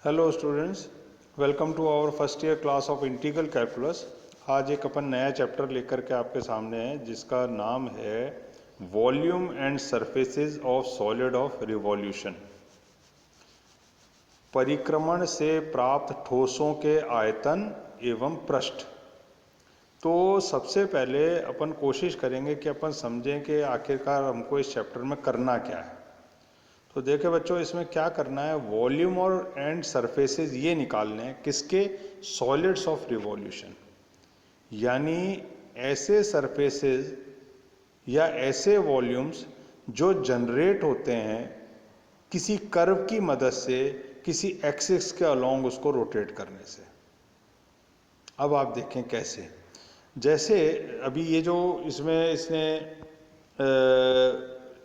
Hello students, welcome to our first year class of integral calculus. आज एक अपन नया chapter लेकर के आपके सामने है जिसका नाम है volume and surfaces of solid of revolution. परिक्रमण से प्राप्त ठोसों के आयतन एवं पृष्ठ। तो सबसे पहले अपन कोशिश करेंगे कि अपन समझें कि आखिरकार हमको इस चैप्टर में करना क्या है। तो देखे बच्चों, इसमें क्या करना है, वॉल्यूम और एंड सरफेसेस ये निकालने हैं किसके, सॉलिड्स ऑफ रिवॉल्यूशन। यानी ऐसे सरफेसेस या ऐसे वॉल्यूम्स जो जनरेट होते हैं किसी कर्व की मदद से, किसी एक्सिस के अलोंग उसको रोटेट करने से। अब आप देखें कैसे। जैसे अभी ये जो इसमें इसने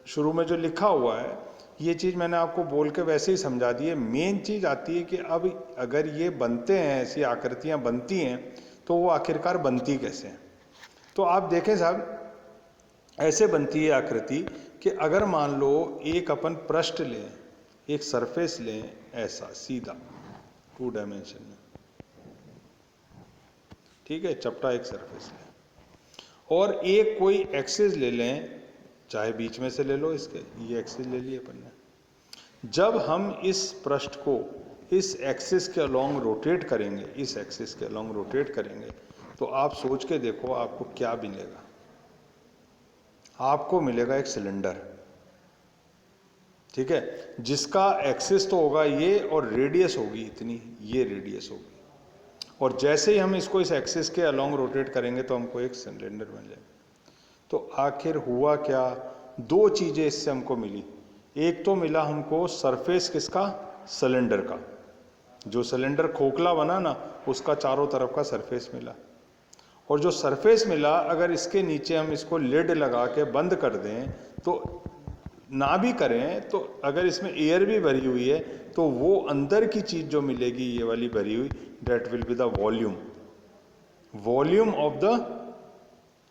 शुरू में जो लिखा हुआ है, ये चीज़ मैंने आपको बोल के वैसे ही समझा दी है। मेन चीज़ आती है कि अब अगर ये बनते हैं, ऐसी आकृतियाँ बनती हैं, तो वो आखिरकार बनती कैसे हैं। तो आप देखें साहब, ऐसे बनती है आकृति कि अगर मान लो एक अपन पृष्ठ लें, एक सरफेस लें, ऐसा सीधा 2 डायमेंशन में, ठीक है, चपटा एक सरफेस लें, और एक कोई एक्सिस ले लें, चाहे बीच में से ले लो, इसके ये एक्सिस ले लिए अपन ने। जब हम इस पृष्ठ को इस एक्सिस के अलोंग रोटेट करेंगे, इस एक्सिस के अलोंग रोटेट करेंगे, तो आप सोच के देखो आपको क्या मिलेगा। आपको मिलेगा एक सिलेंडर, ठीक है, जिसका एक्सिस तो होगा ये और रेडियस होगी इतनी, ये रेडियस होगी। और जैसे ही हम इसको इस एक्सिस के अलोंग रोटेट करेंगे तो हमको एक सिलेंडर बन जाएगा। तो आखिर हुआ क्या, दो चीज़ें इससे हमको मिली। एक तो मिला हमको सरफेस किसका, सिलेंडर का। जो सिलेंडर खोखला बना ना, उसका चारों तरफ का सरफेस मिला। और जो सरफेस मिला, अगर इसके नीचे हम इसको लिड लगा के बंद कर दें, तो ना भी करें तो अगर इसमें एयर भी भरी हुई है, तो वो अंदर की चीज़ जो मिलेगी ये वाली भरी हुई, that will be the volume of the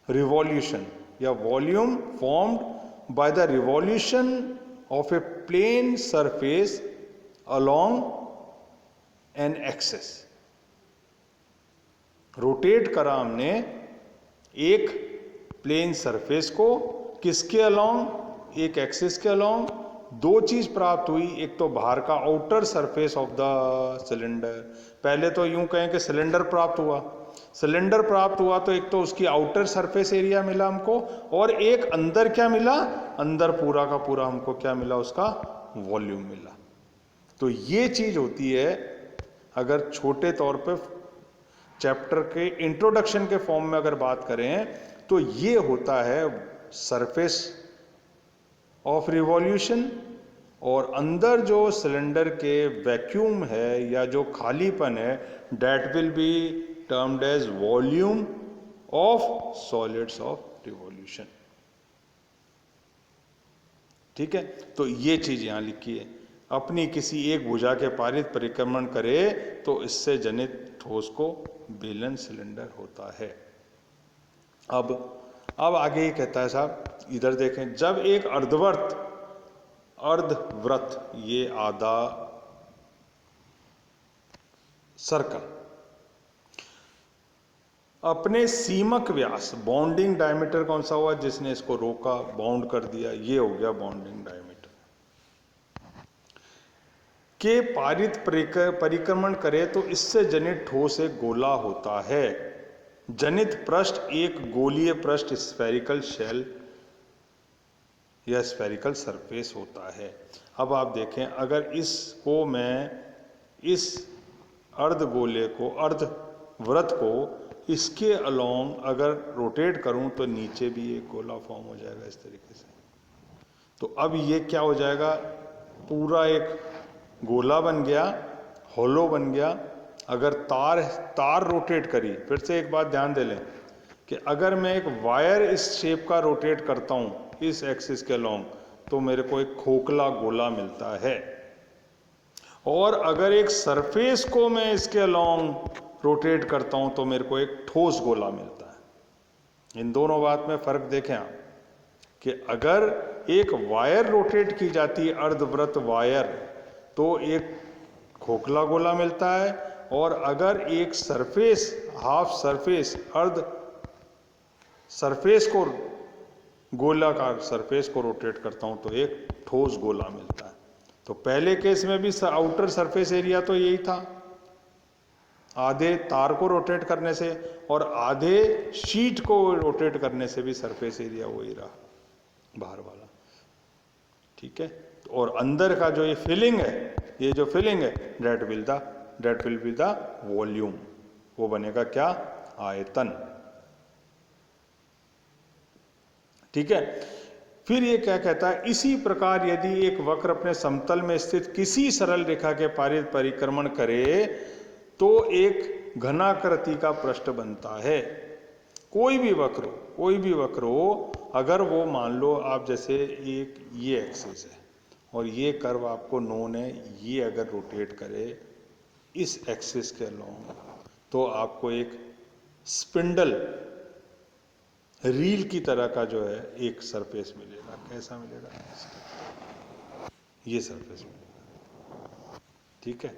revolution, या volume formed by the revolution of a plane surface along an axis. Rotate करा हमने एक प्लेन सरफेस को, किसके अलोंग, एक एक्सिस के अलोंग। दो चीज प्राप्त हुई, एक तो बाहर का outer surface of the cylinder. पहले तो यूं कहें कि सिलेंडर प्राप्त हुआ, सिलेंडर प्राप्त हुआ तो एक तो उसकी आउटर सरफेस एरिया मिला हमको, और एक अंदर क्या मिला, अंदर पूरा का पूरा हमको क्या मिला, उसका वॉल्यूम मिला। तो ये चीज होती है, अगर छोटे तौर पे चैप्टर के इंट्रोडक्शन के फॉर्म में अगर बात करें, तो ये होता है सरफेस ऑफ रिवॉल्यूशन। और अंदर जो सिलेंडर के वैक्यूम है या जो खालीपन है, that will be termed as volume of solids of revolution. ठीक है, तो ये चीज यहां लिखी है। अपनी किसी एक भुजा के पारित परिक्रमण करे तो इससे जनित ठोस को बेलन सिलेंडर होता है। अब आगे ये कहता है साहब, इधर देखें, जब एक अर्धवृत्त, ये आधा सर्कल अपने सीमक व्यास, बाउंडिंग डायमीटर कौन सा हुआ, जिसने इसको रोका, बाउंड कर दिया, ये हो गया बाउंडिंग डायमीटर, के पारित परिक्रमण करे तो इससे जनित ठोस एक गोला होता है। जनित पृष्ठ एक गोलीय पृष्ठ, स्फेरिकल शेल या स्फेरिकल सरफेस होता है। अब आप देखें, अगर इसको मैं इस अर्धगोले को, अर्धवृत्त को इसके अलोंग अगर रोटेट करूं तो नीचे भी एक गोला फॉर्म हो जाएगा इस तरीके से। तो अब ये क्या हो जाएगा, पूरा एक गोला बन गया, होलो बन गया। अगर तार रोटेट करी, फिर से एक बात ध्यान दे लें कि अगर मैं एक वायर इस शेप का रोटेट करता हूं इस एक्सिस के अलोंग, तो मेरे को एक खोखला गोला मिलता है। और अगर एक सरफेस को मैं इसके अलोंग रोटेट करता हूं तो मेरे को एक ठोस गोला मिलता है। इन दोनों बात में फर्क देखें आप, कि अगर एक वायर रोटेट की जाती है, अर्धवृत्त वायर, तो एक खोखला गोला मिलता है। और अगर एक सरफेस, हाफ सरफेस, अर्ध सरफेस को, गोलाकार सरफेस को रोटेट करता हूं तो एक ठोस गोला मिलता है। तो पहले केस में भी आउटर सरफेस एरिया तो यही था, आधे तार को रोटेट करने से और आधे शीट को रोटेट करने से भी सरफेस एरिया वही रहा, बाहर वाला। ठीक है। और अंदर का जो ये फिलिंग है, ये जो फिलिंग है, that will be the volume, वो बनेगा क्या, आयतन। ठीक है। फिर ये क्या कहता है, इसी प्रकार यदि एक वक्र अपने समतल में स्थित किसी सरल रेखा के पारित परिक्रमण करे तो एक घनाकृति का पृष्ठ बनता है। कोई भी वक्र हो, अगर वो मान लो आप जैसे एक ये एक्सिस है और ये कर्व आपको नोन है, ये अगर रोटेट करे इस एक्सिस के अलोंग, तो आपको एक स्पिंडल रील की तरह का जो है एक सरफेस मिलेगा। कैसा मिलेगा, ये सरफेस मिलेगा। ठीक है,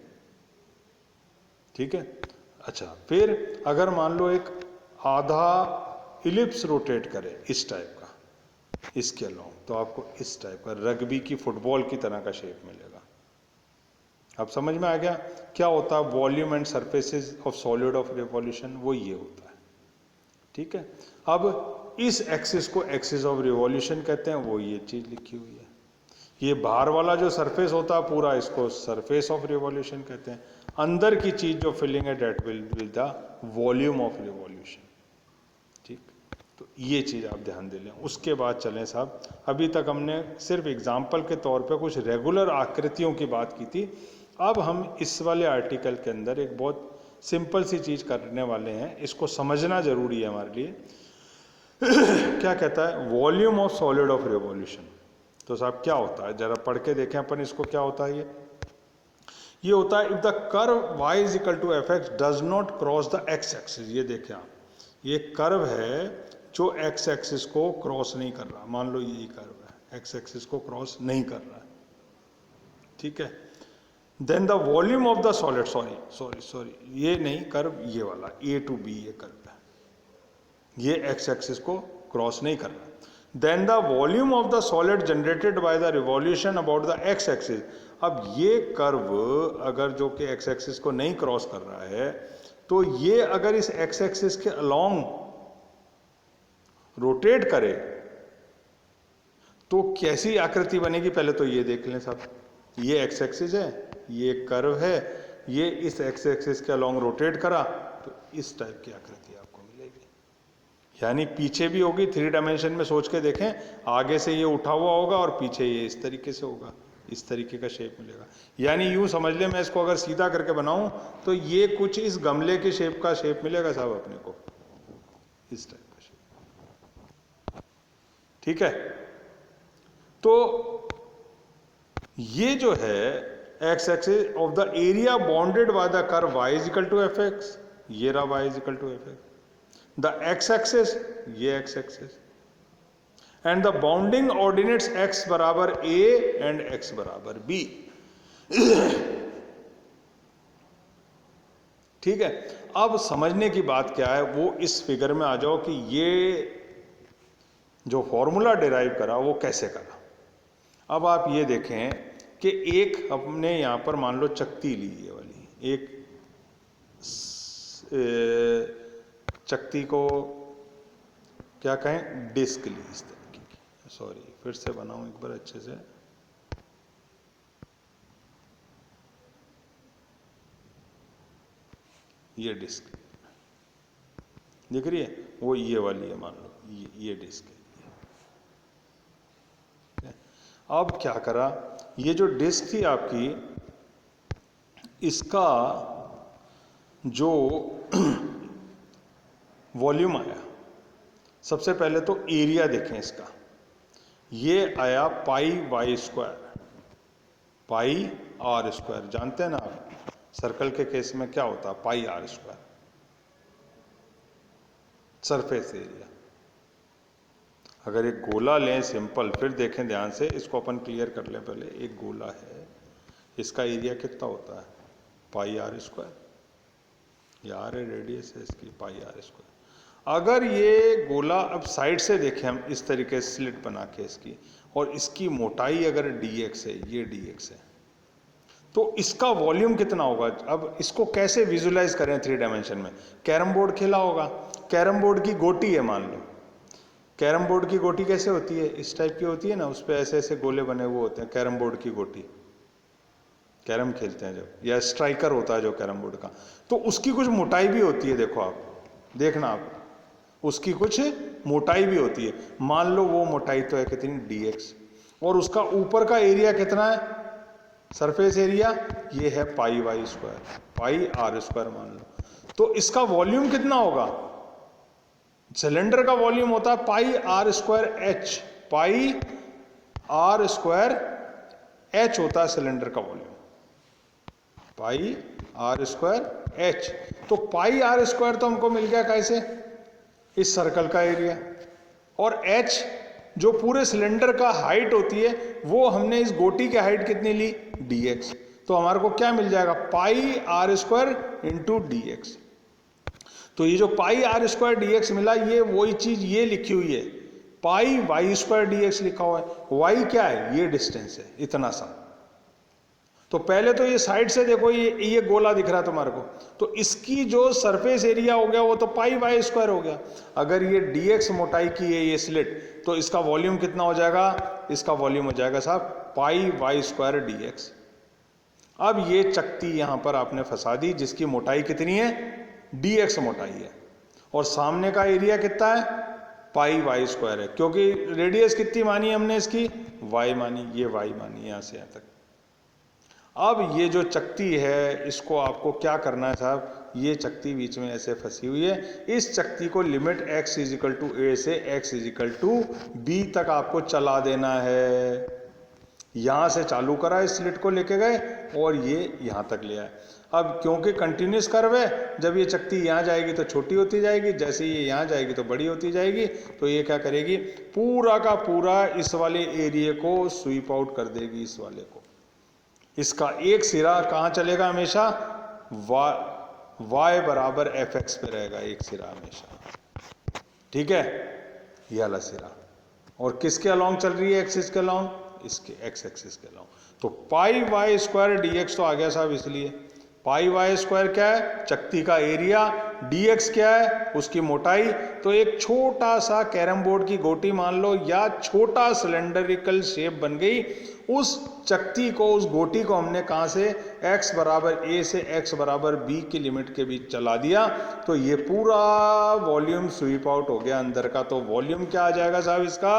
ठीक है। अच्छा, फिर अगर मान लो एक आधा इलिप्स रोटेट करे इस टाइप का, इसके अलोंग, तो आपको इस टाइप का रग्बी की, फुटबॉल की तरह का शेप मिलेगा। अब समझ में आ गया क्या होता है volume and surfaces of solid of revolution, वो ये होता है। ठीक है। अब इस एक्सिस को एक्सिस ऑफ रिवॉल्यूशन कहते हैं, वो ये चीज लिखी हुई है। ये बाहर वाला जो सरफेस होता है पूरा, इसको सरफेस ऑफ रिवॉल्यूशन कहते हैं। अंदर की चीज जो फिलिंग है, that will be the volume of revolution. ठीक, तो ये चीज आप ध्यान दे लें। उसके बाद चलें साहब, अभी तक हमने सिर्फ एग्जाम्पल के तौर पे कुछ रेगुलर आकृतियों की बात की थी। अब हम इस वाले आर्टिकल के अंदर एक बहुत सिंपल सी चीज करने वाले हैं, इसको समझना जरूरी है हमारे लिए। क्या कहता है, volume of solid of revolution. तो साहब क्या होता है, जरा पढ़ के देखें अपन इसको, क्या होता है ये होता है, if the curve y is equal to F X does not cross the x axis. ये देखें आप, ये कर्व है जो एक्स एक्सिस को क्रॉस नहीं कर रहा। मान लो यही कर्व है, एक्स एक्सिस को क्रॉस नहीं कर रहा है। ठीक है। Then the volume of the solid, sorry ये नहीं कर्व, ये वाला ए टू बी ये कर्व है, ये एक्स एक्सिस को क्रॉस नहीं कर रहा। Then the volume of the solid generated by the revolution about the x axis. अब ये कर्व अगर जो कि एक्स एक्सिस को नहीं क्रॉस कर रहा है, तो ये अगर इस एक्स एक्सिस के अलोंग रोटेट करे तो कैसी आकृति बनेगी, पहले तो ये देख लें साहब। ये एक्स एक्सिस है, ये कर्व है, ये इस एक्स एक्सिस के अलोंग रोटेट करा तो इस टाइप की आकृति आपको मिलेगी। यानी पीछे भी होगी, 3 डायमेंशन में सोच के देखें, आगे से ये उठा हुआ होगा और पीछे ये इस तरीके से होगा, इस तरीके का शेप मिलेगा। यानी यूं समझ ले, मैं इसको अगर सीधा करके बनाऊं तो ये कुछ इस गमले के शेप का शेप मिलेगा साहब अपने को, इस टाइप का शेप। ठीक है। तो ये जो है x axis of the area bounded by the curve y is equal to F x, ये रहा y is equal to F x. The x axis, ये x axis, and the bounding ordinates x बराबर a and x बराबर b। ठीक है। अब समझने की बात क्या है, वो इस फिगर में आ जाओ कि ये जो फॉर्मूला डिराइव करा वो कैसे करा। अब आप ये देखें कि एक हमने यहां पर मान लो चकती ली, ये वाली एक चकती को क्या कहें, डिस्क ली इस तरीके की। सॉरी, फिर से बनाऊं एक बार अच्छे से। ये डिस्क दिख रही है, वो ये वाली है, मान लो ये डिस्क है। अब क्या करा, ये जो डिस्क थी आपकी, इसका जो वॉल्यूम आया, सबसे पहले तो एरिया देखें इसका, ये आया pi Y square, pi r square. जानते हैं ना आप, सर्कल के केस में क्या होता है, pi r square, surface area. अगर एक गोला लें सिंपल, फिर देखें ध्यान से, इसको अपन क्लियर कर लें पहले। एक गोला है, इसका एरिया कितना होता है, पाई आर स्क्वायर, ये आर है रेडियस है इसकी, पाई आर स्क्वायर। अगर ये गोला अब साइड से देखें हम इस तरीके से स्लिट बना के इसकी, और इसकी मोटाई अगर dx है, ये dx है, तो इसका वॉल्यूम कितना होगा। अब इसको कैसे विजुलाइज करें 3 डायमेंशन में। कैरम बोर्ड खेला होगा, कैरम बोर्ड की गोटी है मान लो, कैरम बोर्ड की गोटी कैसे होती है, इस टाइप की होती है ना, उस पर ऐसे ऐसे गोले बने हुए होते हैं कैरम बोर्ड की गोटी, कैरम खेलते हैं जब, या स्ट्राइकर होता है जो कैरम बोर्ड का, तो उसकी कुछ मोटाई भी होती है। देखो आप, देखना आप, उसकी कुछ मोटाई भी होती है। मान लो वो मोटाई तो है कितनी, dx, और उसका ऊपर का एरिया कितना है, सरफेस एरिया, ये है pi Y square, pi r square मान लो। तो इसका वॉल्यूम कितना होगा, सिलेंडर का वॉल्यूम होता है pi r square h, pi r square h होता है सिलेंडर का volume, pi r square h. तो पाई आर स्क्वायर तो हमको मिल गया कैसे, इस सर्कल का एरिया, और एच जो पूरे सिलेंडर का हाइट होती है, वो हमने इस गोटी की हाइट कितनी ली, dx। तो हमारे को क्या मिल जाएगा, पाई आर स्क्वायर इंटू dx। तो ये जो पाई आर स्क्वायर dx मिला, ये वही चीज ये लिखी हुई है, पाई वाई स्क्वायर dx लिखा हुआ है। वाई क्या है, ये डिस्टेंस है इतना सा। तो पहले तो ये साइड से देखो, ये गोला दिख रहा है तुम्हारे को, तो इसकी जो सरफेस एरिया हो गया वो तो पाई वाई स्क्वायर हो गया। अगर ये dx मोटाई की है ये स्लिट, तो इसका वॉल्यूम कितना हो जाएगा, इसका वॉल्यूम हो जाएगा साहब पाई वाई स्क्वायर dx। अब ये चकती यहां पर आपने फंसा दी, जिसकी मोटाई कितनी है, dx मोटाई है, और सामने का एरिया कितना है, पाई वाई स्क्वायर है, क्योंकि रेडियस कितनी मानी हमने इसकी, y मानी, ये y मानी यहां से यहां तक। अब ये जो चकती है, इसको आपको क्या करना है साहब, ये चकती बीच में ऐसे फंसी हुई है, इस चकती को लिमिट x इजिकल टू ए से x इजिकल टू बी तक आपको चला देना है। यहां से चालू करा, इस स्लिट को लेके गए और ये यहां तक ले आए। अब क्योंकि कंटिन्यूस कर्व है, जब ये चकती यहाँ जाएगी तो छोटी होती जाएगी, जैसे ये यहाँ जाएगी तो बड़ी होती जाएगी। तो ये क्या करेगी, पूरा का पूरा इस वाले एरिया को स्वीप आउट कर देगी, इस वाले को। इसका एक सिरा कहाँ चलेगा हमेशा, y बराबर fx पे रहेगा एक सिरा हमेशा, ठीक है, ये वाला सिरा। और किसके अलॉन्ग चल रही है, एक्सिस के अलॉन्ग, इसके x एक्सिस के अलॉन्ग। तो पाई वाई स्क्वायर dx तो आ गया साहब, इसलिए पाई वाई स्क्वायर क्या है, चकती का एरिया, dx क्या है, उसकी मोटाई। तो एक छोटा सा कैरम बोर्ड की गोटी मान लो, या छोटा सिलेंडरिकल शेप बन गई। उस चकती को, उस गोटी को हमने कहां से, x बराबर a से x बराबर b की लिमिट के बीच चला दिया, तो ये पूरा वॉल्यूम स्वीप आउट हो गया अंदर का। तो वॉल्यूम क्या आ जाएगा साहब इसका,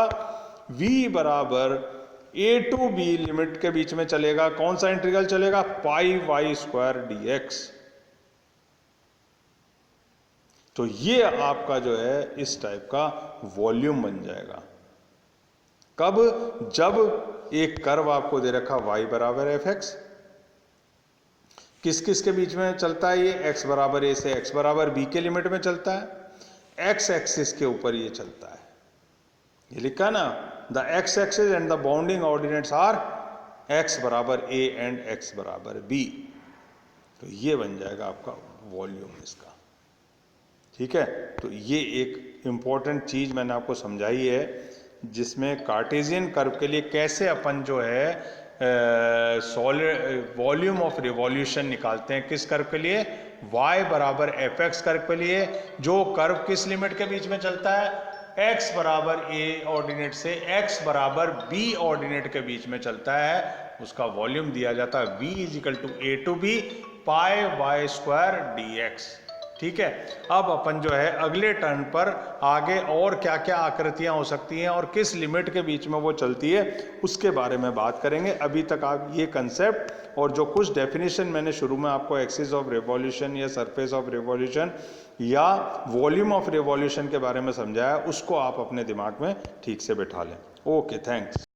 v बराबर a टू b लिमिट के बीच में चलेगा, कौन सा इंटीग्रल चलेगा, पाई वाई स्क्वायर dx। तो ये आपका जो है इस टाइप का वॉल्यूम बन जाएगा। कब, जब एक कर्व आपको दे रखा y बराबर fx, किस किस के बीच में चलता है ये, x बराबर a से x बराबर b के लिमिट में चलता है, x एक्सिस के ऊपर ये चलता है, ये लिखा ना, the x axis and the bounding ordinates are x बराबर a एंड x बराबर b। तो ये बन जाएगा आपका वॉल्यूम इसका, ठीक है। तो ये एक इंपॉर्टेंट चीज मैंने आपको समझाई है, जिसमें कार्टेशियन कर्व के लिए कैसे अपन जो है सॉलिड वॉल्यूम ऑफ रिवॉल्यूशन निकालते हैं। किस कर्व के लिए, y बराबर fx कर्व के लिए, जो कर्व किस लिमिट के बीच में चलता है, x बराबर a ऑर्डिनेट से x बराबर b ऑर्डिनेट के बीच में चलता है, उसका वॉल्यूम दिया जाता है v is equal to a to b pi Y square dx, ठीक है। अब अपन जो है अगले टर्न पर आगे और क्या क्या आकृतियां हो सकती हैं और किस लिमिट के बीच में वो चलती है, उसके बारे में बात करेंगे। अभी तक आप ये कंसेप्ट और जो कुछ डेफिनेशन मैंने शुरू में आपको एक्सिस ऑफ रिवॉल्यूशन या सरफेस ऑफ रिवॉल्यूशन या वॉल्यूम ऑफ रिवॉल्यूशन के बारे में समझाया, उसको आप अपने दिमाग में ठीक से बैठा लें। Okay, thanks.